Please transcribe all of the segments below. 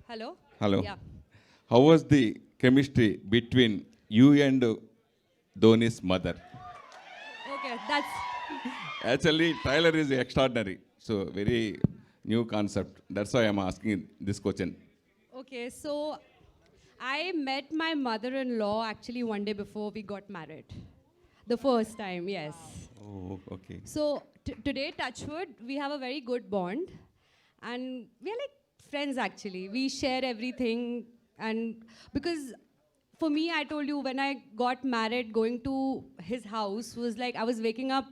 Hello? Hello. Yeah. How was the chemistry between you and Dhoni's mother? Okay, that's Actually, trailer is extraordinary. So very new concept. That's why I'm asking this question. okay. So I met my mother-in-law actually one day before we got married. The first time, yes. Oh, okay. So today, Touchwood, we have a very good bond, and we are like friends actually. We share everything, and because for me, I told you when I got married, going to his house was like I was waking up,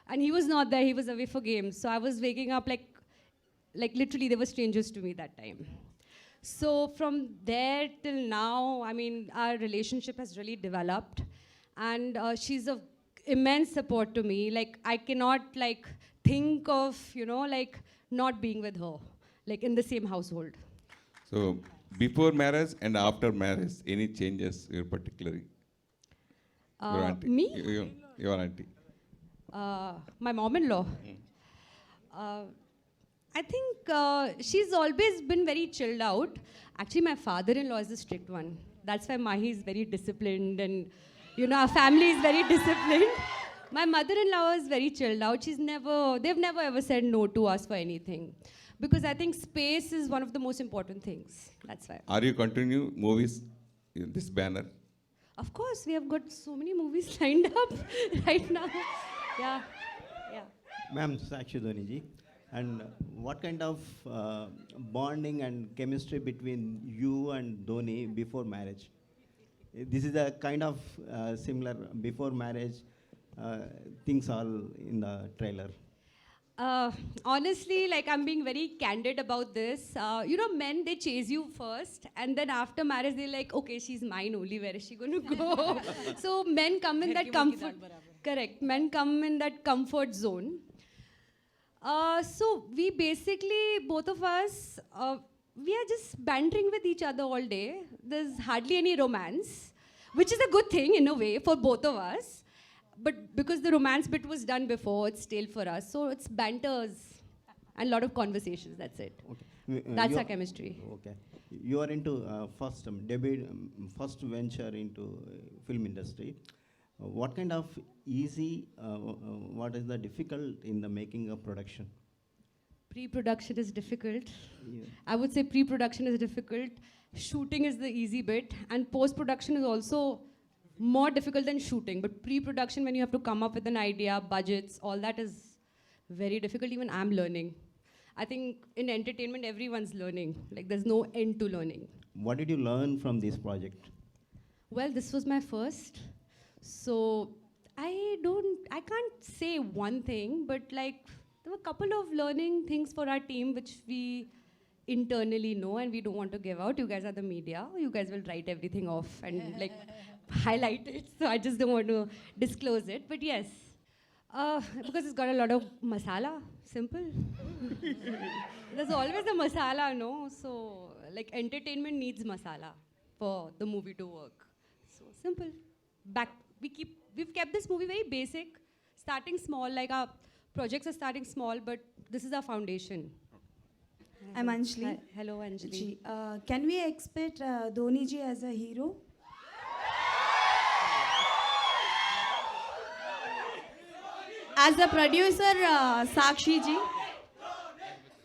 and he was not there. He was away for games, so I was waking up like literally they were strangers to me that time. So from there till now, I mean, our relationship has really developed, and she's of immense support to me. Like I cannot like think of like not being with her, like in the same household. So before marriage and after marriage, any changes you particularly? Your auntie. Me, Your auntie. my mom-in-law. Uh, I think she's always been very chilled out. Actually, my father-in-law is the strict one. That's why Mahi is very disciplined, and our family is very disciplined. My mother-in-law is very chilled out. They've never ever said no to us for anything, because I think space is one of the most important things. That's why. Are you continue movies in this banner? Of course, we have got so many movies lined up right now. Yeah, yeah. Ma'am, Sakshi Dhoni ji. And what kind of bonding and chemistry between you and Dhoni before marriage? This is a kind of similar before marriage things all in the trailer. Uh, Honestly, like I'm being very candid about this. Men, they chase you first, and then after marriage, they're like, okay, she's mine only. Where is she going to go? So men come in that comfort. Correct. Men come in that comfort zone. So we basically, both of us, we are just bantering with each other all day. There's hardly any romance, which is a good thing in a way for both of us. But because the romance bit was done before, it's stale for us. So it's banters and a lot of conversations. That's it. Okay. That's our chemistry. Okay. You are into first debut, first venture into film industry. What kind of easy, what is the difficult in the making of production? Pre-production is difficult. Yeah. I would say pre-production is difficult. Shooting is the easy bit, and post-production is also more difficult than shooting. But pre-production, when you have to come up with an idea, budgets, all that is very difficult. Even I'm learning. I think in entertainment, everyone's learning. Like there's no end to learning. What did you learn from this project? Well, this was my first, so I can't say one thing, but like there were a couple of learning things for our team which we internally know and we don't want to give out. You guys are the media. You guys will write everything off and like highlight it. So I just don't want to disclose it. But yes, because it's got a lot of masala. Simple. There's always a masala, no? So like entertainment needs masala for the movie to work. So simple. We've kept this movie very basic, starting small. Like our projects are starting small, but this is our foundation. I'm Anjali. Hello, Anjali. Ji, can we expect Dhoni ji as a hero? As a producer, Sakshi ji.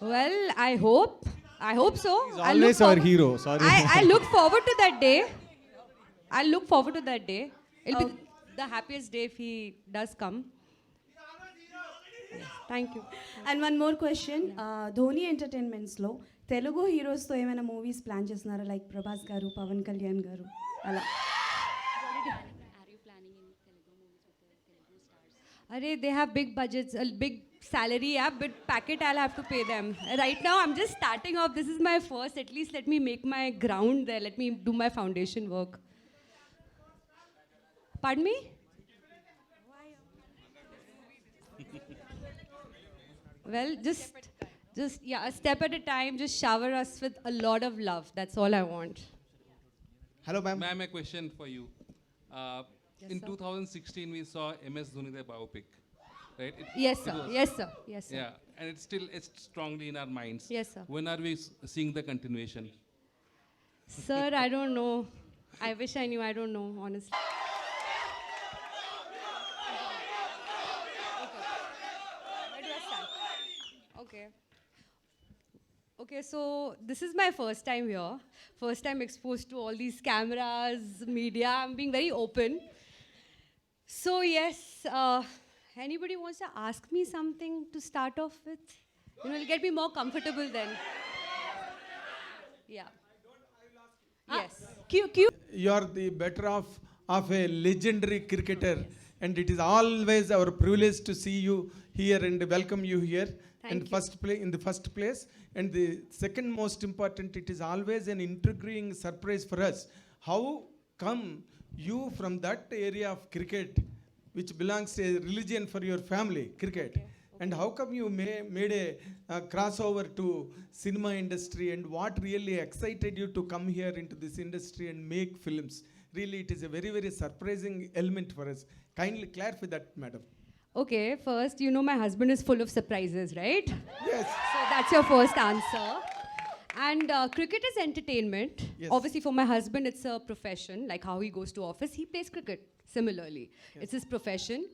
Well, I hope. I hope so. He's always our hero. Sorry. I look forward to that day. I look forward to that day. It'll be the happiest day if he does come. Yes, thank you. And one more question. Dhoni Entertainments lo Telugu heroes to ఏమైనా movies plan చేస్తున్నారా like Prabhas గారు పవన్ కళ్యాణ్ గారు అలా Arey, they have big budgets, a big salary, yeah, but packet I'll have to pay them. Right now, I'm just starting off. This is my first. At least let me make my ground there. Let me do my foundation work. Pardon me? Well, just yeah, a step at a time. Just shower us with a lot of love. That's all I want. Hello, ma'am. Ma'am, a question for you. Yes, In sir. 2016, we saw MS Dhoni the biopic, right? Yes, sir. Yes, sir. Yes, sir. Yeah, and it's strongly in our minds. Yes, sir. When are we seeing the continuation? Sir, I don't know. I wish I knew. I don't know, honestly. Where do I stand? Okay. Okay, so this is my first time here. First time exposed to all these cameras, media. I'm being very open. So yes, anybody wants to ask me something to start off with? It'll get me more comfortable then. Yeah. Yes. You are the better of a legendary cricketer, and it is always our privilege to see you here and welcome you here. Thank you. In the first place, and the second most important, it is always an intriguing surprise for us. How come you from that area of cricket, which belongs to a religion for your family, cricket, and how come you made a crossover to cinema industry, and what really excited you to come here into this industry and make films? Really, it is a very, very surprising element for us. Kindly clarify that, madam. Okay, first, my husband is full of surprises, right? Yes. So that's your first answer. And cricket is entertainment. Yes. Obviously, for my husband, it's a profession. Like how he goes to office, he plays cricket similarly. Yes. It's his profession.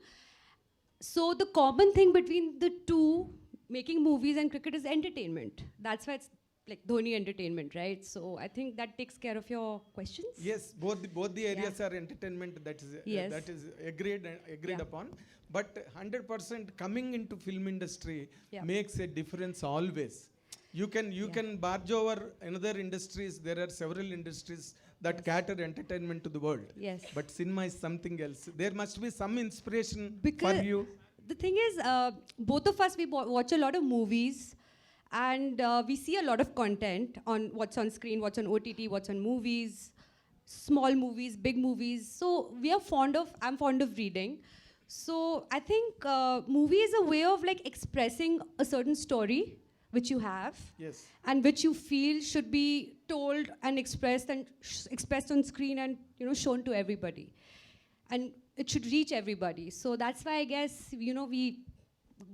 So the common thing between the two, making movies and cricket, is entertainment. That's why it's like Dhoni Entertainment, right? So I think that takes care of your questions. Yes, both the areas are entertainment. Yes. That is agreed Yeah. upon. But 100% coming into film industry Yeah. makes a difference always. You can barge over another industries. There are several industries that cater entertainment to the world. Yes. But cinema is something else. There must be some inspiration Because for you. the thing is, both of us, we watch a lot of movies, and we see a lot of content on what's on screen, what's on OTT, what's on movies, small movies, big movies. So I'm fond of reading. So I think movie is a way of like expressing a certain story which you have, Yes. and which you feel should be told and expressed expressed on screen and shown to everybody, and it should reach everybody. So that's why I guess we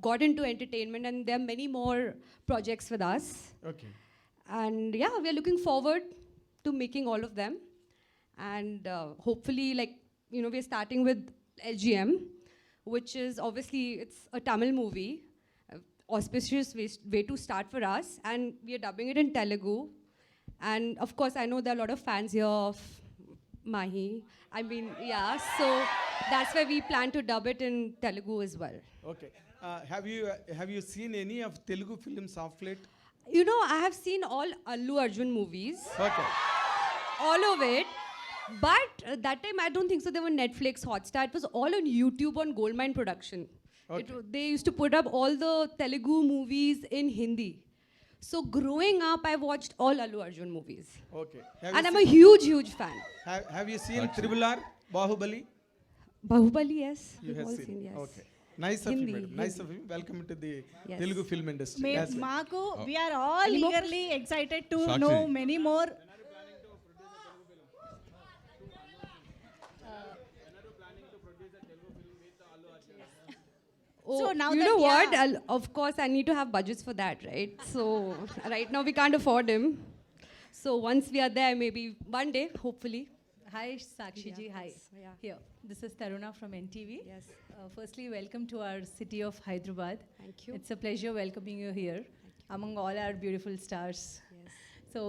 got into entertainment, and there are many more projects with us. Okay. And yeah, we are looking forward to making all of them. And hopefully, we're starting with LGM, which is obviously, it's a Tamil movie, auspicious way to start for us. And we are dubbing it in Telugu. And of course, I know there are a lot of fans here of Mahi. I mean, yeah, so that's why we plan to dub it in Telugu as well. Okay. Have you seen any of Telugu films of late? I have seen all Allu Arjun movies. Okay. All of it. But that time, I don't think so. There were Netflix, Hotstar. It was all on YouTube on Goldmine Production. Okay. They used to put up all the Telugu movies in Hindi. So growing up, I watched all Allu Arjun movies. Okay. And I'm a huge, huge fan. Have you seen Actually. Triple R, Bahubali? Bahubali, yes. You We've have all seen. yes. Okay. Nice of you, Hindi, madam. Nice Hindi. of you. Welcome to the Yes. Telugu film industry. as well. Marco, we are all Any more? eagerly excited to Sakshi. know many more. Oh, So now you that- know what? yeah. Of course, I need to have budgets for that, right? So right now we can't afford him. So once we are there, maybe one day, hopefully. Hi, Sakshi ji. Hi. Yeah. Here, this is Taruna from NTV. Yes. Firstly, welcome to our city of Hyderabad. Thank you. It's a pleasure welcoming you here among all our beautiful stars. Yes. So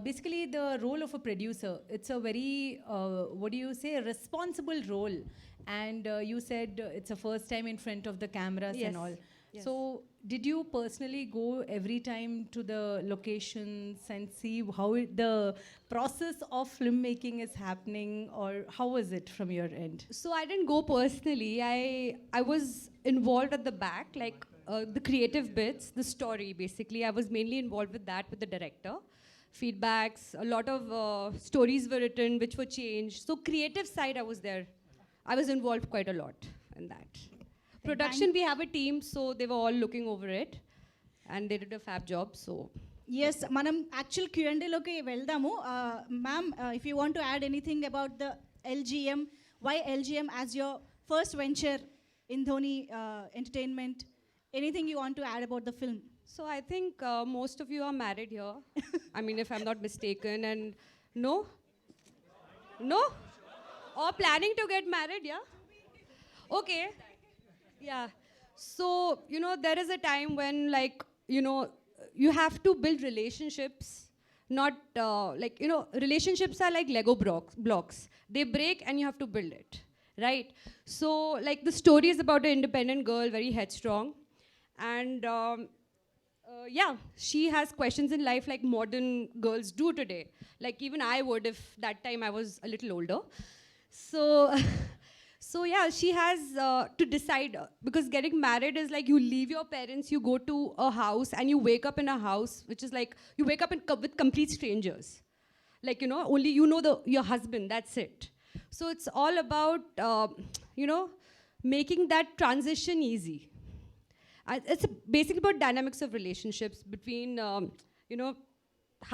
basically, the role of a producer, it's a very, what do you say, a responsible role. And you said it's a first time in front of the cameras Yes. and all. Yes. So did you personally go every time to the locations and see how the process of filmmaking is happening, or how was it from your end? So I didn't go personally. I was involved at the back, like the creative bits, the story basically. I was mainly involved with that, with the director. Feedbacks, a lot of stories were written which were changed. So creative side, I was there. I was involved quite a lot in that. Production, we have a team, so they were all looking over it. And they did a fab job, so. Yes, manam actual Q&A loki veldamu. Ma'am, if you want to add anything about the LGM, why LGM as your first venture in Dhoni Entertainment? Anything you want to add about the film? So I think most of you are married here. I mean, if I'm not mistaken. And No? No? Or planning to get married, yeah? Okay. Yeah. So, there is a time when, like, you have to build relationships. Not, relationships are like Lego blocks. They break and you have to build it, right? So, like, the story is about an independent girl, very headstrong. And, she has questions in life like modern girls do today. Like, even I would if that time I was a little older. So, she has to decide, because getting married is like you leave your parents, you go to a house, and you wake up in a house, which is like, you wake up with complete strangers. Like, only your husband, that's it. So it's all about, making that transition easy. It's basically about dynamics of relationships between,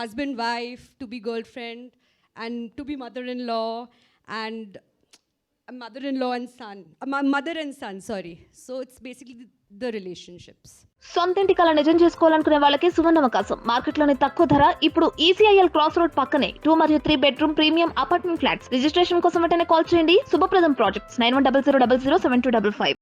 husband, wife, to be girlfriend, and to be mother-in-law, and mother-in-law and son, mother and son, sorry. So it's basically the relationships. సొంతింటి కల నిజం చేసుకోవాలనుకునే వాళ్ళకి సువర్ణావకాశం. మార్కెట్లోని తక్కువ ధర ఇప్పుడు ECIL cross road పక్కనే 2 మరియు 3 bedroom premium apartment flats. Registration కోసం వెంటనే కాల్ చేయండి. శుభప్రదం ప్రాజెక్ట్స్ 9100007255.